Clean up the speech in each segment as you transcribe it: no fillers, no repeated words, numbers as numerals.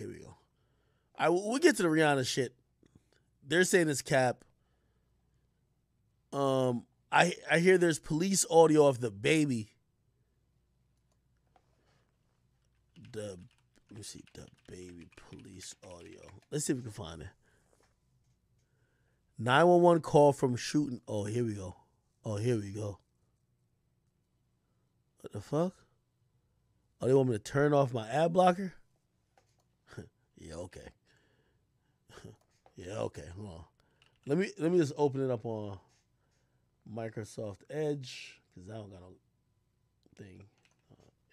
here we go. We'll get to the Rihanna shit. They're saying it's cap. I hear there's police audio of DaBaby. Let me see, DaBaby police audio. Let's see if we can find it. 911 call from shooting. Oh, here we go. What the fuck? Oh, they want me to turn off my ad blocker? Yeah, okay. Hold on. Let me just open it up on Microsoft Edge because I don't got no thing.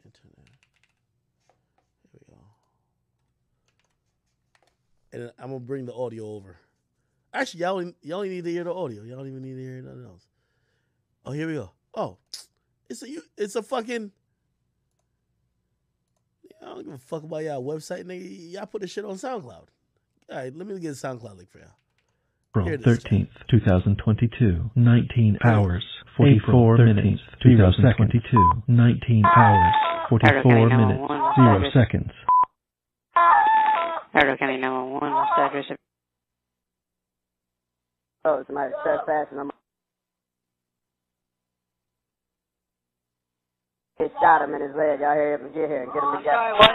Internet. Here we go. And then I'm gonna bring the audio over. Actually, y'all only need to hear the audio. Y'all don't even need to hear nothing else. Oh, here we go. Oh, it's a fucking. I don't give a fuck about y'all website, nigga. Y'all put this shit on SoundCloud. All right, let me get a SoundCloud link for y'all. April 13th, 2022, 19 hours, 44 minutes, 2022, 19 hours, 44 minutes, 0 seconds. Hardware County 911, what's the address? Oh, somebody's trespassing. He shot him in his leg. Y'all hear him? Get here and get him together. Sorry, what?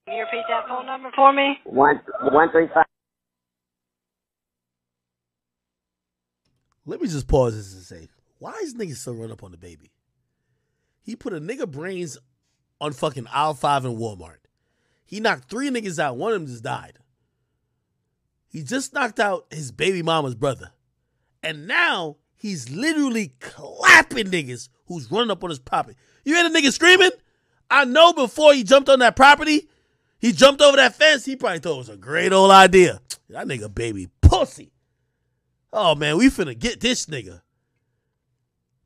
Can you repeat that phone number for me? 135. Let me just pause this and say, why is niggas still run up on DaBaby? He put a nigga brains on fucking aisle 5 in Walmart. He knocked 3 niggas out. One of them just died. He just knocked out his baby mama's brother. And now he's literally clapping niggas who's running up on his property. You hear the nigga screaming? I know before he jumped on that property, he jumped over that fence, he probably thought it was a great old idea. That nigga baby pussy. Oh, man, we finna get this nigga.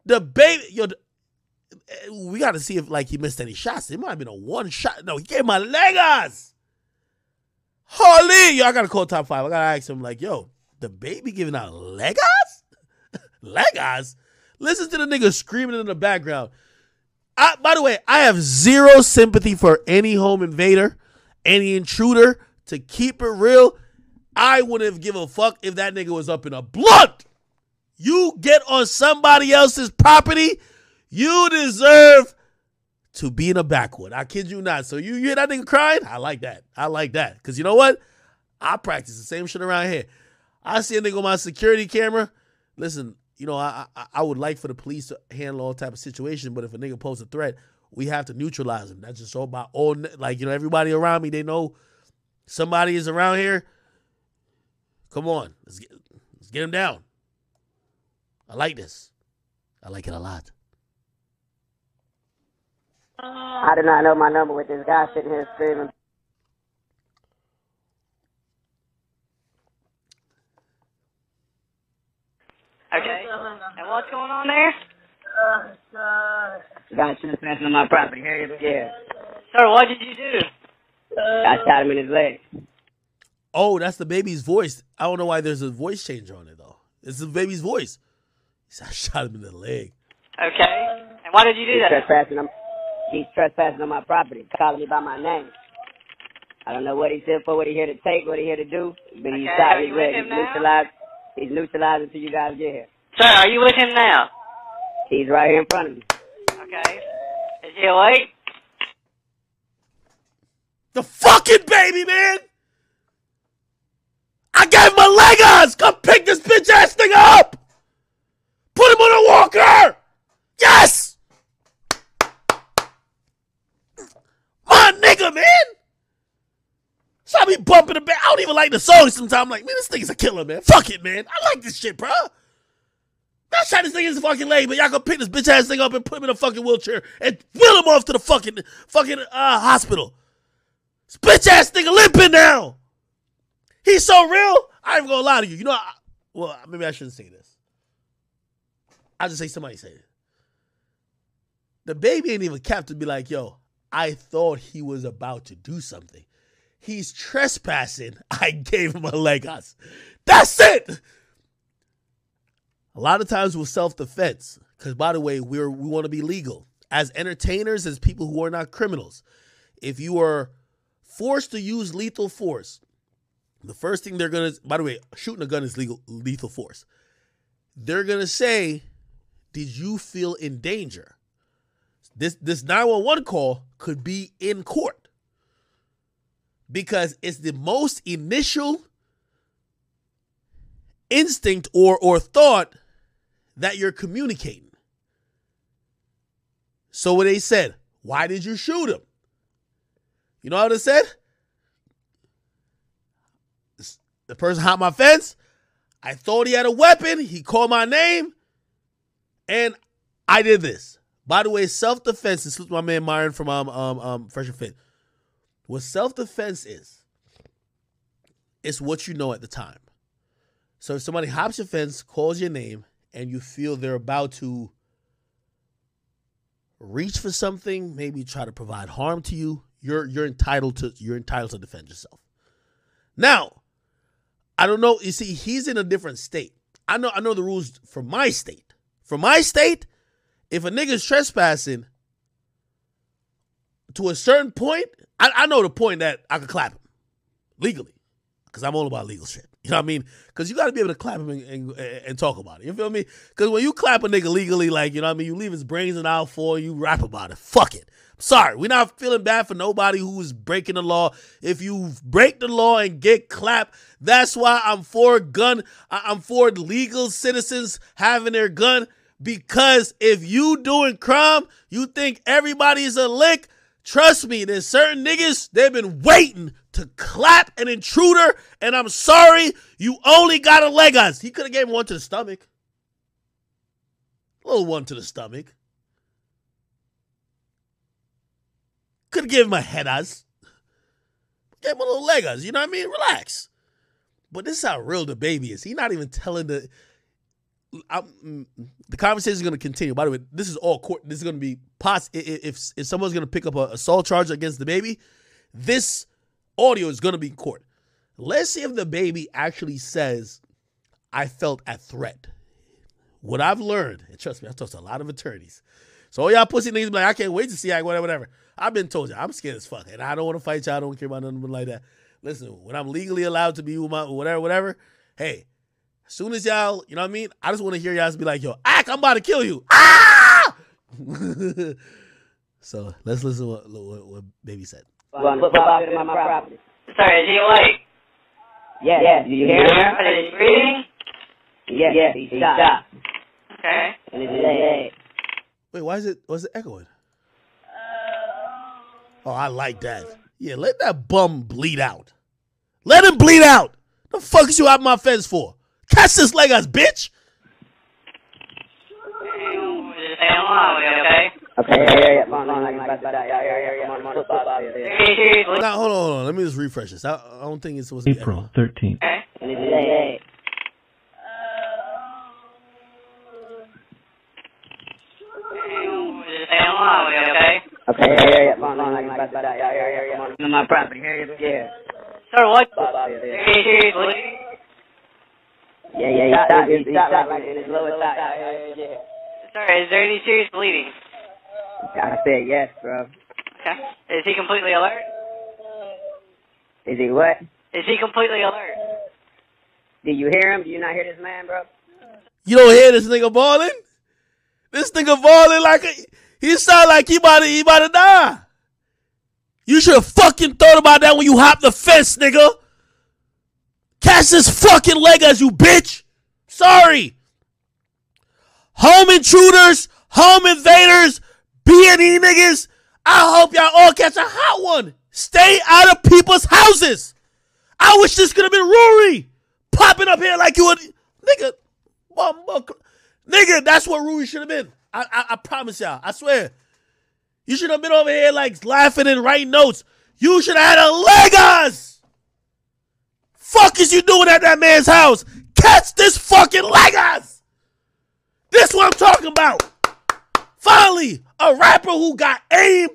DaBaby, we got to see if, like, he missed any shots. It might have been a one shot. No, he gave my Legos. Holy, yo, I got to call top 5. I got to ask him, like, yo, DaBaby giving out Legos? Legos? Listen to the nigga screaming in the background. By the way, I have zero sympathy for any home invader, any intruder. To keep it real, I wouldn't have given a fuck if that nigga was up in a blunt. You get on somebody else's property, you deserve to be in a backwood. I kid you not. So you hear that nigga crying? I like that. Because you know what? I practice the same shit around here. I see a nigga on my security camera. Listen, you know, I would like for the police to handle all type of situation, but if a nigga poses a threat, we have to neutralize him. That's just all about all, like, you know, everybody around me, they know somebody is around here. Come on. Let's get him down. I like this. I like it a lot. I did not know my number with this guy sitting here screaming. Okay. And what's going on there? Guy trespassing on my property. Here he is. Sir, what did you do? I shot him in his leg. Oh, that's DaBaby's voice. I don't know why there's a voice changer on it, though. It's DaBaby's voice. He said, I shot him in the leg. Okay. And why did you do that? He's trespassing on my property, calling me by my name. I don't know what he said for, what he here to take, what he here to do, but he shot his leg. He's neutralized until you guys get here. Sir, are you with him now? He's right here in front of me. Okay. Is he awake? The fucking baby, man! I gave him my Legos! Come pick this bitch ass nigga up! Put him on a walker! Yes! My nigga, man! So I be bumping the back. I don't even like the song sometimes. I'm like, man, this nigga's a killer, man. Fuck it, man. I like this shit, bro. I shot this nigga in his fucking leg, but y'all gonna pick this bitch ass thing up and put him in a fucking wheelchair and wheel him off to the fucking hospital. This bitch ass nigga limping now. He's so real. I ain't gonna lie to you. You know, well, maybe I shouldn't say this. I'll just say somebody say it. DaBaby ain't even capped to be like, yo, I thought he was about to do something. He's trespassing. I gave him a Legos. That's it. A lot of times with self-defense, because by the way, we want to be legal. As entertainers, as people who are not criminals, if you are forced to use lethal force, the first thing they're going to, by the way, shooting a gun is lethal force. They're going to say, did you feel in danger? This 911 call could be in court because it's the most initial instinct or thought that you're communicating. So when they said, why did you shoot him? You know what they said? The person hopped my fence. I thought he had a weapon. He called my name. And I did this. By the way, self-defense, this is my man Myron from Fresh and Fit. What self-defense is, it's what you know at the time. So if somebody hops your fence, calls your name, and you feel they're about to reach for something, maybe try to provide harm to you, you're entitled to defend yourself. Now, I don't know. You see, he's in a different state. I know the rules for my state. For my state, if a nigga's trespassing to a certain point, I know the point that I could clap him legally because I'm all about legal shit. You know what I mean? Because you got to be able to clap him and talk about it. You feel me? Because when you clap a nigga legally, like, you know what I mean, you leave his brains in aisle 4, you rap about it. Fuck it. I'm sorry. We're not feeling bad for nobody who's breaking the law. If you break the law and get clapped, that's why I'm for I'm for legal citizens having their gun. Because if you doing crime, you think everybody's a lick, trust me, there's certain niggas, they've been waiting to clap an intruder, and I'm sorry, you only got a leg us. He could have gave him one to the stomach. A little one to the stomach. Could have given him a head us. Gave him a little leg us, you know what I mean? Relax. But this is how real DaBaby is. He's not even telling the conversation is going to continue. By the way, this is all court. This is going to be if someone's going to pick up an assault charge against DaBaby, this audio is going to be in court. Let's see if DaBaby actually says, I felt a threat. What I've learned, and trust me, I've talked to a lot of attorneys. So all y'all pussy niggas be like, I can't wait to see whatever. I've been told you, I'm scared as fuck, and I don't want to fight y'all. I don't care about nothing like that. Listen, when I'm legally allowed to be with my whatever, hey, as soon as y'all, you know what I mean? I just want to hear y'all be like, yo, I'm about to kill you. Ah! So let's listen to what Baby said. Well, put Bob in my property. Sorry, is he awake? Yeah. Do you hear him? Is he breathing? Yeah. He stopped. Okay. And it's his leg. Wait, was it echoing? Oh, I like that. Yeah, let that bum bleed out. Let him bleed out. The fuck is you out my fence for? Catch this leg us, bitch. Okay. Now, hold on. Let me just refresh this. I don't think it's supposed to be April 13th. Okay. And it's his leg. Okay. On my property. Yeah. Sir, what? Yeah. He stopped like in his lower thigh. Yeah. Sir, is there any serious bleeding? I said yes, bro. Okay. Is he completely alert? Is he what? Is he completely alert? Do you hear him? Do you not hear this man, bro? You don't hear this nigga balling? This nigga balling like he sound like he about to die. You should have fucking thought about that when you hopped the fence, nigga. Catch this fucking leg as you bitch. Sorry. Home intruders, home invaders, B&E niggas. I hope y'all all catch a hot one. Stay out of people's houses. I wish this could have been Rory. Popping up here like you would. Nigga, that's what Rory should have been. I promise y'all. I swear. You should have been over here like laughing and writing notes. You should have had a Legos. Fuck is you doing at that man's house? Catch this fucking Legos. This what I'm talking about. Finally, a rapper who got aim.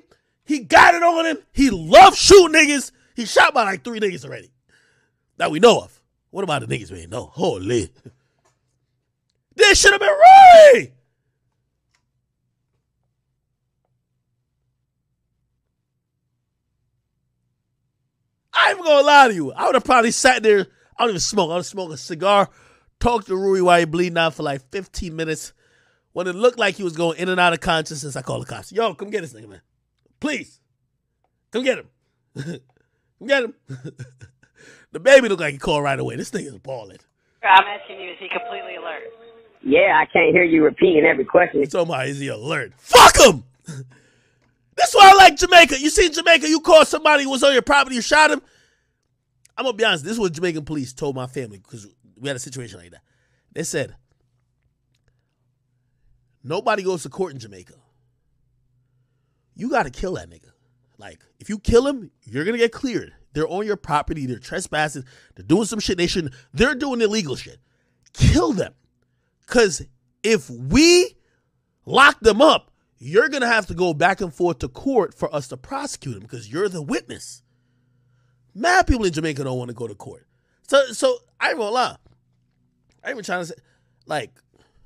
He got it on him. He loves shooting niggas. He shot by like 3 niggas already that we know of. What about the niggas we ain't know? Holy. This should have been Rory. I ain't even gonna lie to you. I would have probably sat there. I don't even smoke. I would smoke a cigar, talk to Rui while he bleeding out for like 15 minutes. When it looked like he was going in and out of consciousness, I called the cops. Yo, come get this nigga, man. Please. Come get him. Come get him. DaBaby looked like he called right away. This nigga's balling. I'm asking you, is he completely alert? Yeah, I can't hear you repeating every question. You talking about, is he alert? Fuck him! That's why I like Jamaica. You see Jamaica, you call somebody who was on your property, you shot him. I'm going to be honest. This is what Jamaican police told my family because we had a situation like that. They said, nobody goes to court in Jamaica. You got to kill that nigga. Like, if you kill him, you're going to get cleared. They're on your property. They're trespassing. They're doing some shit they shouldn't. They're doing illegal shit. Kill them. Because if we lock them up, you're going to have to go back and forth to court for us to prosecute them because you're the witness. Mad people in Jamaica don't want to go to court. So I ain't gonna lie. I ain't even trying to say, like,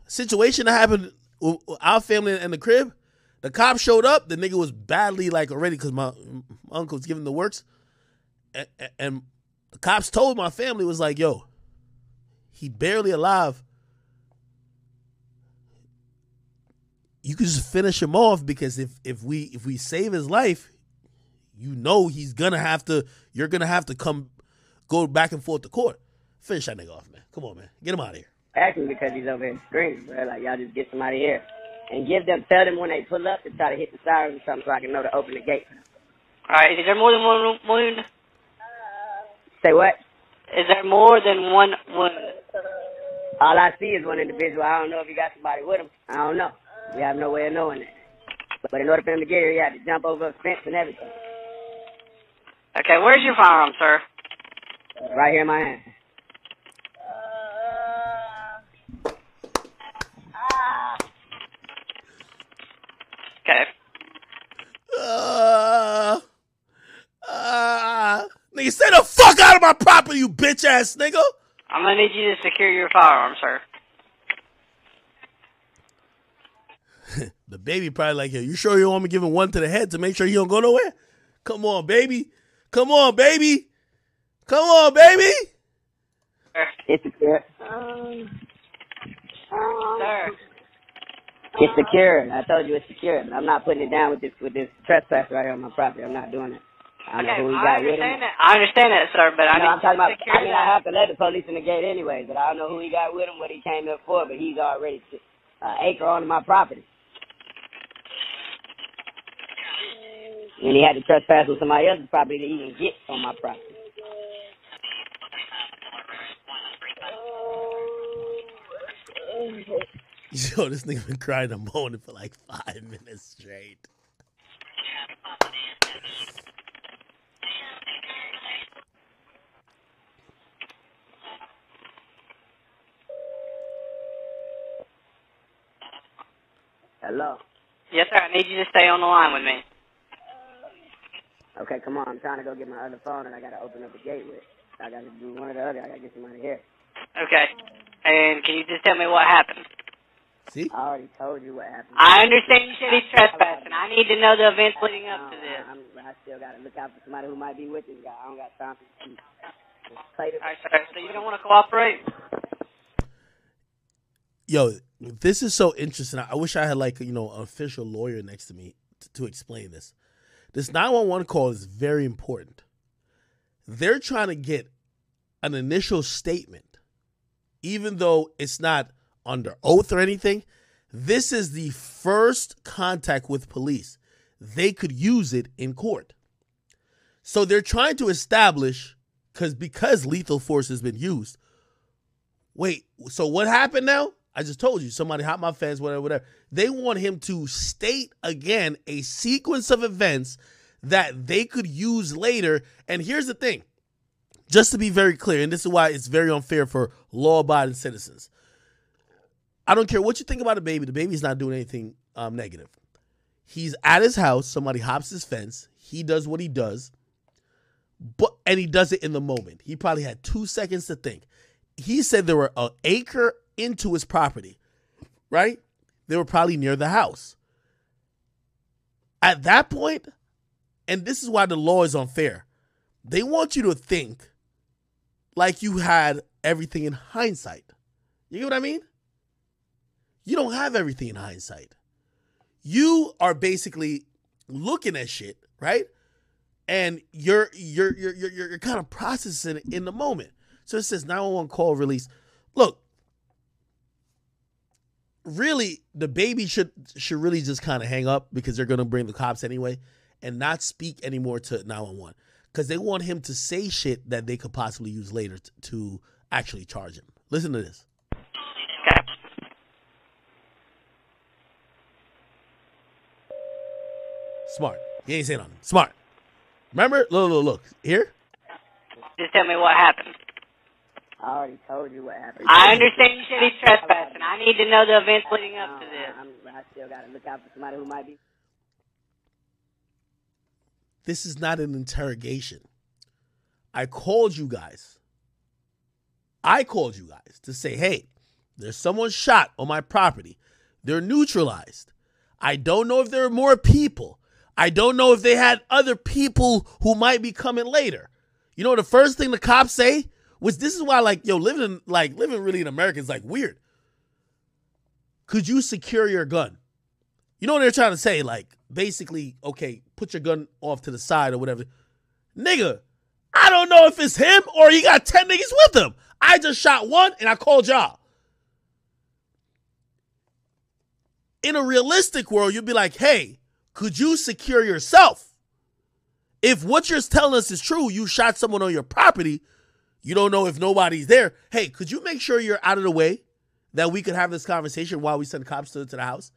situation that happened with our family in the crib, the cop showed up, the nigga was badly, like, already, because my uncle was giving the works, and the cops told my family, was like, yo, he barely alive. You can just finish him off because if we save his life, you know he's gonna have to. You're gonna have to go back and forth to court. Finish that nigga off, man. Come on, man. Get him out of here. Actually, because he's over here screaming, bro. Like, y'all just get somebody here and tell them when they pull up to try to hit the sirens or something so I can know to open the gate. All right, is there more than one wound? Say what? Is there more than one wound? All I see is one individual. I don't know if he got somebody with him. I don't know. We have no way of knowing that. But in order for him to get here, he had to jump over a fence and everything. Okay, where's your firearm, sir? Right here in my hand. Okay. Nigga, stay the fuck out of my property, you bitch ass nigga. I'm gonna need you to secure your firearm, sir. DaBaby probably like, yo, you sure you don't want me giving one to the head to make sure he don't go nowhere? Come on, baby. Come on, baby. Come on, baby. It's secure. Sir. It's secure. I told you it's secure. I'm not putting it down with this trespass right here on my property. I'm not doing it. I don't know who he got with him. I understand that, sir, but I I'm talking about. secure I have to let the police in the gate anyway, but I don't know who he got with him, what he came up for, but he's already an acre onto my property. And he had to trespass with somebody else's property to even get on my property. Yo, this nigga been crying and moaning for like 5 minutes straight. Hello? Yes, sir, I need you to stay on the line with me. Okay, come on. I'm trying to go get my other phone, and I got to open up the gate with. I got to do one or the other. I got to get somebody here. Okay. And can you just tell me what happened? See? I already told you what happened. I understand you said he's trespassing. I need to know the events leading up to this. I still got to look out for somebody who might be with this guy. I don't got time to play this. All right, sir. So you don't want to cooperate? Yo, this is so interesting. I wish I had like, an official lawyer next to me to explain this. This 911 call is very important. They're trying to get an initial statement, even though it's not under oath or anything. This is the first contact with police. They could use it in court. So they're trying to establish, because lethal force has been used. Wait, so what happened now? I just told you, somebody hopped my fence, whatever. They want him to state again a sequence of events that they could use later. And here's the thing, just to be very clear, and this is why it's very unfair for law-abiding citizens. I don't care what you think about DaBaby. DaBaby's not doing anything negative. He's at his house. Somebody hops his fence. He does what he does, and he does it in the moment. He probably had 2 seconds to think. He said there were an acre into his property, right? They were probably near the house. At that point, and this is why the law is unfair, they want you to think like you had everything in hindsight. You get what I mean? You don't have everything in hindsight. You are basically looking at shit, right? And you're kind of processing it in the moment. So it says 911 call release. Look, really, DaBaby should really just kind of hang up, because they're gonna bring the cops anyway, and not speak anymore to 911, because they want him to say shit that they could possibly use later to actually charge him. Listen to this. Smart. He ain't saying nothing. Smart. Remember? Look. Here? Just tell me what happened. I already told you what happened. I understand you said he's trespassing. I need to know the events leading up to this. I still got to look out for somebody who might be. This is not an interrogation. I called you guys to say, hey, there's someone shot on my property. They're neutralized. I don't know if there are more people. I don't know if they had other people who might be coming later. You know, the first thing the cops say was, this is why, like, yo, living really in America is, like, weird. Could you secure your gun? You know what they're trying to say? Like, basically, okay, put your gun off to the side or whatever. Nigga, I don't know if it's him or he got 10 niggas with him. I just shot one and I called y'all. In a realistic world, you'd be like, hey, could you secure yourself? If what you're telling us is true, you shot someone on your property, you don't know if nobody's there. Hey, could you make sure you're out of the way that we could have this conversation while we send cops to the house?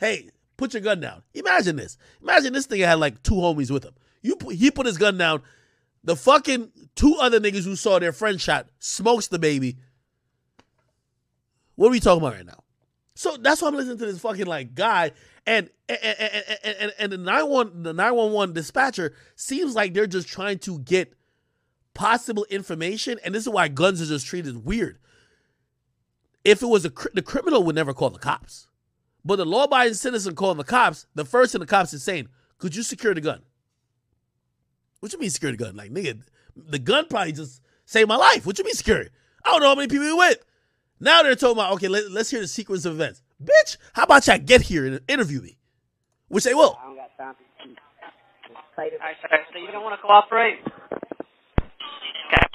Hey, put your gun down. Imagine this. Imagine this nigga had like 2 homies with him. He put his gun down. The fucking 2 other niggas who saw their friend shot smokes DaBaby. What are we talking about right now? So that's why I'm listening to this fucking like guy, and the 911 dispatcher seems like they're just trying to get possible information, and this is why guns are just treated weird. If it was the criminal would never call the cops, but the law-abiding citizen calling the cops, the first thing the cops is saying, could you secure the gun? What you mean secure the gun? Like, nigga, the gun probably just saved my life. What you mean secure? I don't know how many people you with. Now they're talking about, okay, let's hear the sequence of events. Bitch, how about y'all get here and interview me? Which they will. I don't got time to All right, sir. So you don't want to cooperate? Okay.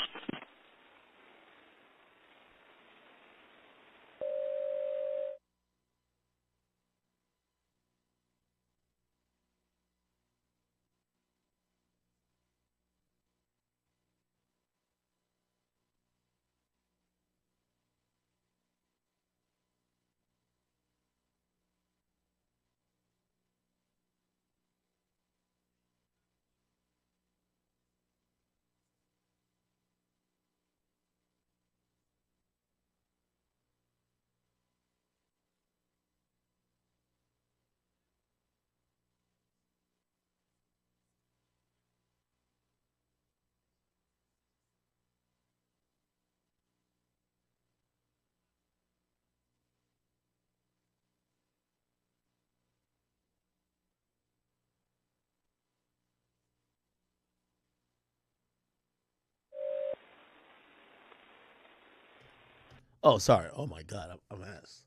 Oh, sorry. Oh, my God. I'm ass.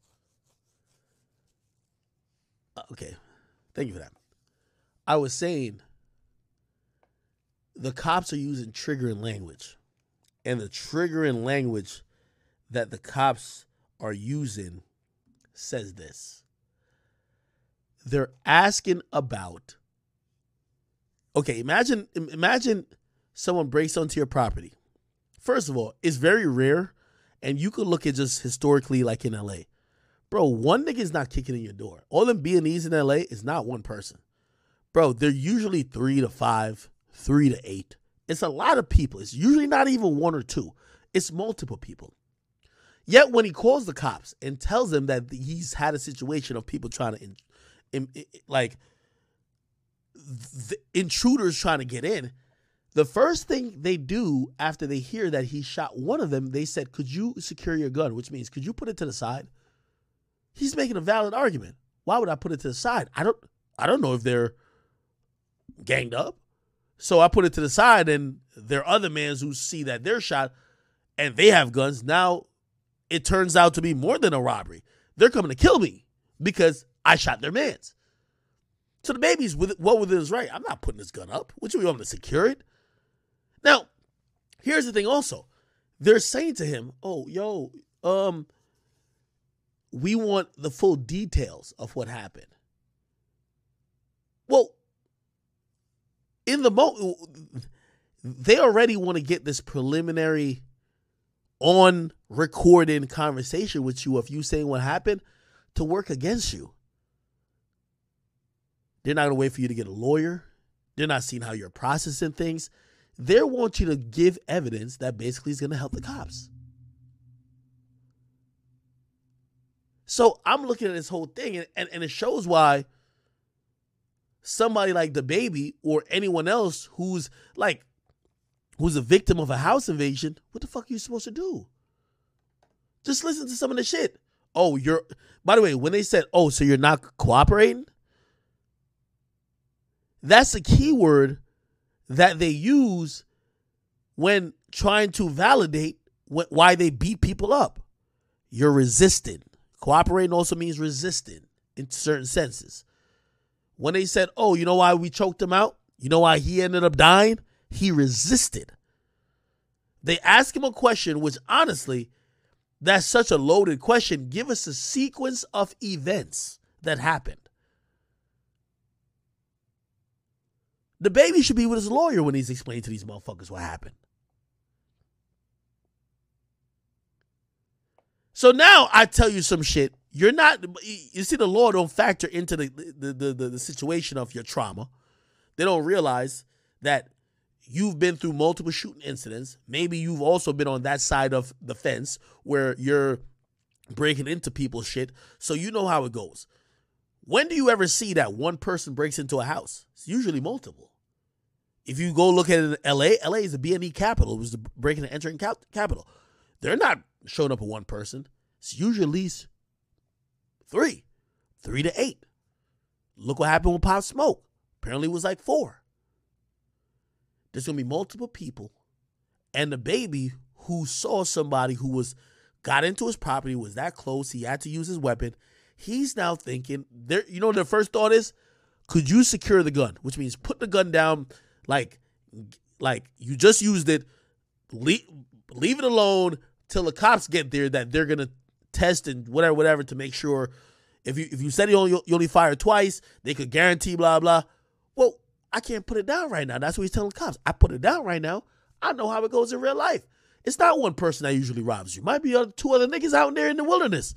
Okay. Thank you for that. I was saying the cops are using triggering language. And the triggering language that the cops are using says this. They're asking about, okay, imagine someone breaks onto your property. First of all, it's very rare. And you could look at just historically, like in LA. Bro, one nigga is not kicking in your door. All them B&Es in LA is not one person. Bro, they're usually 3 to 5, 3 to 8. It's a lot of people. It's usually not even 1 or 2. It's multiple people. Yet when he calls the cops and tells them that he's had a situation of people trying to, like, the intruders trying to get in, The first thing they do after they hear that he shot one of them, they said, could you secure your gun? Which means, could you put it to the side? He's making a valid argument. Why would I put it to the side? I don't know if they're ganged up. So I put it to the side, and there are other mans who see that they're shot and they have guns. Now it turns out to be more than a robbery. They're coming to kill me because I shot their mans. So DaBaby's well within his right. I'm not putting this gun up. What do you want me to secure it? Now, here's the thing also. They're saying to him, oh, yo, we want the full details of what happened. Well, in the moment, they already want to get this preliminary on recording conversation with you of you saying what happened to work against you. They're not going to wait for you to get a lawyer. They're not seeing how you're processing things. They want you to give evidence that basically is going to help the cops. So I'm looking at this whole thing, and it shows why somebody like DaBaby or anyone else who's a victim of a house invasion, what the fuck are you supposed to do? Just listen to some of the shit. Oh, by the way, when they said, oh, so you're not cooperating? That's a keyword that they use when trying to validate why they beat people up. You're resisting. Cooperating also means resisting in certain senses. When they said, oh, you know why we choked him out? You know why he ended up dying? He resisted. They ask him a question, which honestly, that's such a loaded question. Give us a sequence of events that happened. DaBaby should be with his lawyer when he's explaining to these motherfuckers what happened. So now I tell you some shit. You see, the law don't factor into the situation of your trauma. They don't realize that you've been through multiple shooting incidents. Maybe you've also been on that side of the fence where you're breaking into people's shit. So you know how it goes. When do you ever see that one person breaks into a house? It's usually multiple. If you go look at it in LA, LA is the B&E capital. It was the breaking and entering capital. They're not showing up with one person. It's usually at least 3 to 8. Look what happened with Pop Smoke. Apparently it was like 4. There's going to be multiple people. And DaBaby, who saw somebody who got into his property, was that close, he had to use his weapon. He's now thinking, their first thought is, could you secure the gun? Which means put the gun down like you just used it, leave it alone till the cops get there, that they're going to test and whatever to make sure if you said you only fired twice, they could guarantee blah, blah. Well, I can't put it down right now. That's what he's telling the cops. I put it down right now. I know how it goes in real life. It's not one person that usually robs you. Might be 2 other niggas out there in the wilderness.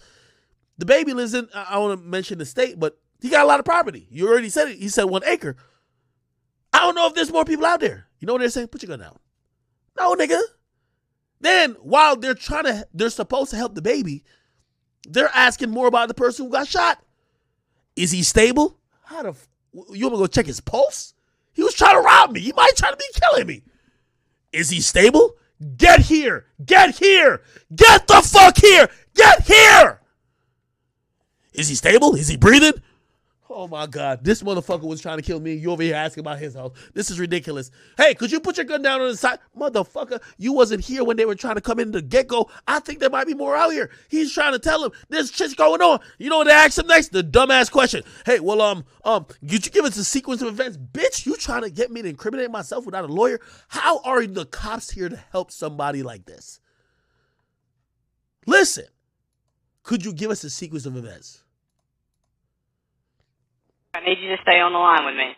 DaBaby lives in, I don't want to mention the state, but he got a lot of property. You already said it. He said 1 acre. I don't know if there's more people out there. You know what they're saying? Put your gun down. No, nigga. Then while they're supposed to help DaBaby, they're asking more about the person who got shot. Is he stable? You want to go check his pulse? He was trying to rob me. He might try to be killing me. Is he stable? Get here. Get here. Get the fuck here. Get here. Is he stable? Is he breathing? Oh my God, this motherfucker was trying to kill me. You over here asking about his health. This is ridiculous. Hey, could you put your gun down on the side? Motherfucker, you wasn't here when they were trying to come in the get-go. I think there might be more out here. He's trying to tell him there's shit's going on. You know what they asked him next? The dumbass question. Hey, well, could you give us a sequence of events? Bitch, you trying to get me to incriminate myself without a lawyer? How are the cops here to help somebody like this? Listen, could you give us a sequence of events? I need you to stay on the line with me.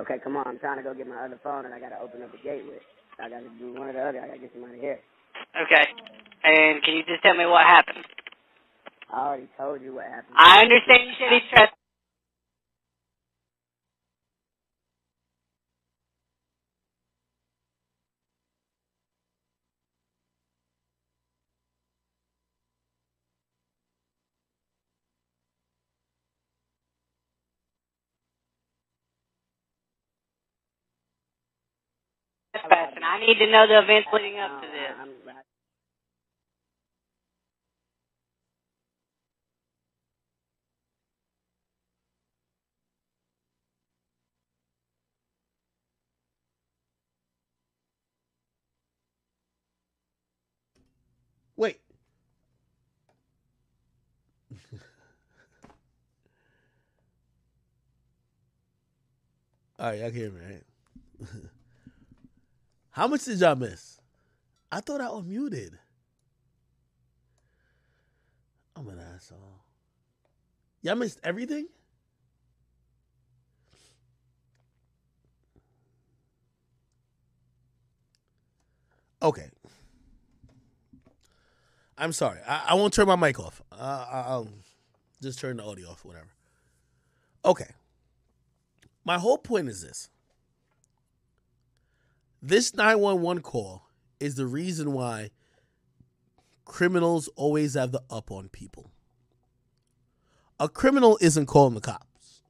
Okay, come on. I'm trying to go get my other phone, and I got to open up the gate with. I got to do one or the other. I got to get somebody here. Okay. And can you just tell me what happened? I already told you what happened. I understand you said he tried. question. I need to know the events leading up to this. Wait. All right, y'all can hear me, right? How much did y'all miss? I thought I was muted. I'm an asshole. Y'all missed everything? Okay. I'm sorry. I won't turn my mic off. I'll just turn the audio off, whatever. Okay. My whole point is this. This 911 call is the reason why criminals always have the up on people. A criminal isn't calling the cops.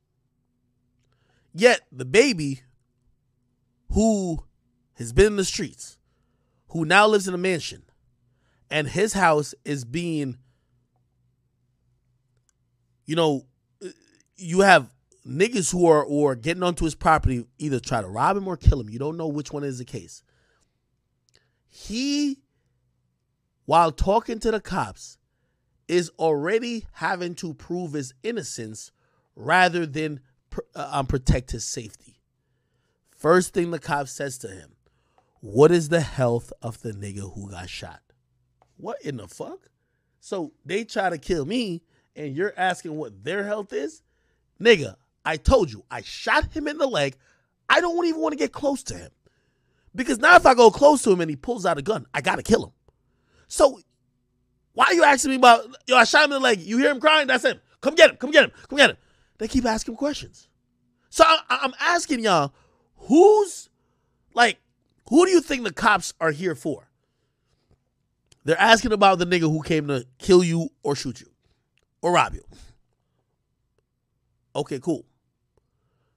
Yet the baby who has been in the streets, who now lives in a mansion, and his house is being, you have niggas who are getting onto his property, either try to rob him or kill him. You don't know which one is the case. He, while talking to the cops, is already having to prove his innocence rather than protect his safety. First thing the cop says to him, what is the health of the nigga who got shot? What in the fuck? So they try to kill me and you're asking what their health is? Nigga, I told you, I shot him in the leg. I don't even want to get close to him. Because now if I go close to him and he pulls out a gun, I got to kill him. So why are you asking me about, I shot him in the leg. You hear him crying? That's him. Come get him. Come get him. Come get him. They keep asking questions. So I'm asking y'all, who do you think the cops are here for? They're asking about the nigga who came to kill you or shoot you or rob you. Okay, cool.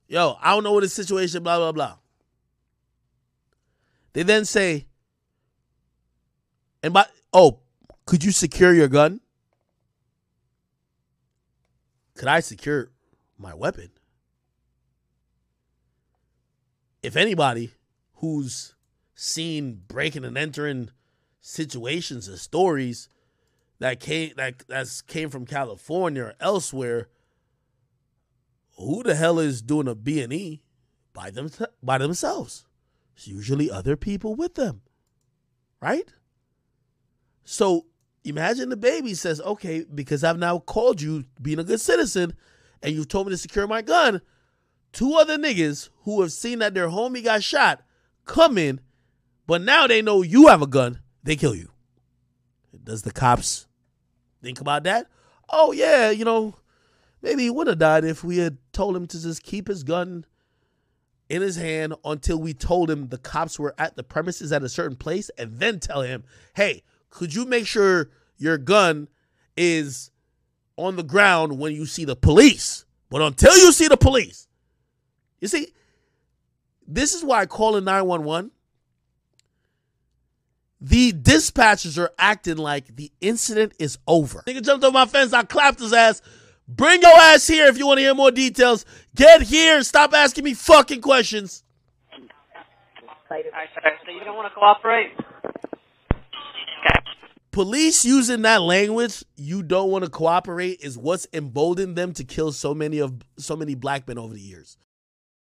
Yo, I don't know what the situation, blah, blah, blah. They then say, could you secure your gun? Could I secure my weapon? If anybody who's seen breaking and entering situations and stories that came from California or elsewhere, who the hell is doing a B&E by themselves? It's usually other people with them, right? So imagine the baby says, okay, because I've now called you being a good citizen and you've told me to secure my gun, two other niggas who have seen that their homie got shot come in, but now they know you have a gun, they kill you. Does the cops think about that? Oh, yeah, maybe he would have died if we had told him to just keep his gun in his hand until we told him the cops were at the premises at a certain place and then tell him, hey, could you make sure your gun is on the ground when you see the police? But until you see the police, you see, this is why calling 911, the dispatchers are acting like the incident is over. Nigga jumped over my fence, I clapped his ass. Bring your ass here if you want to hear more details. Get here. Stop asking me fucking questions. All right, sir. So you don't want to cooperate? Okay. Police using that language, you don't want to cooperate, is what's emboldened them to kill so many black men over the years.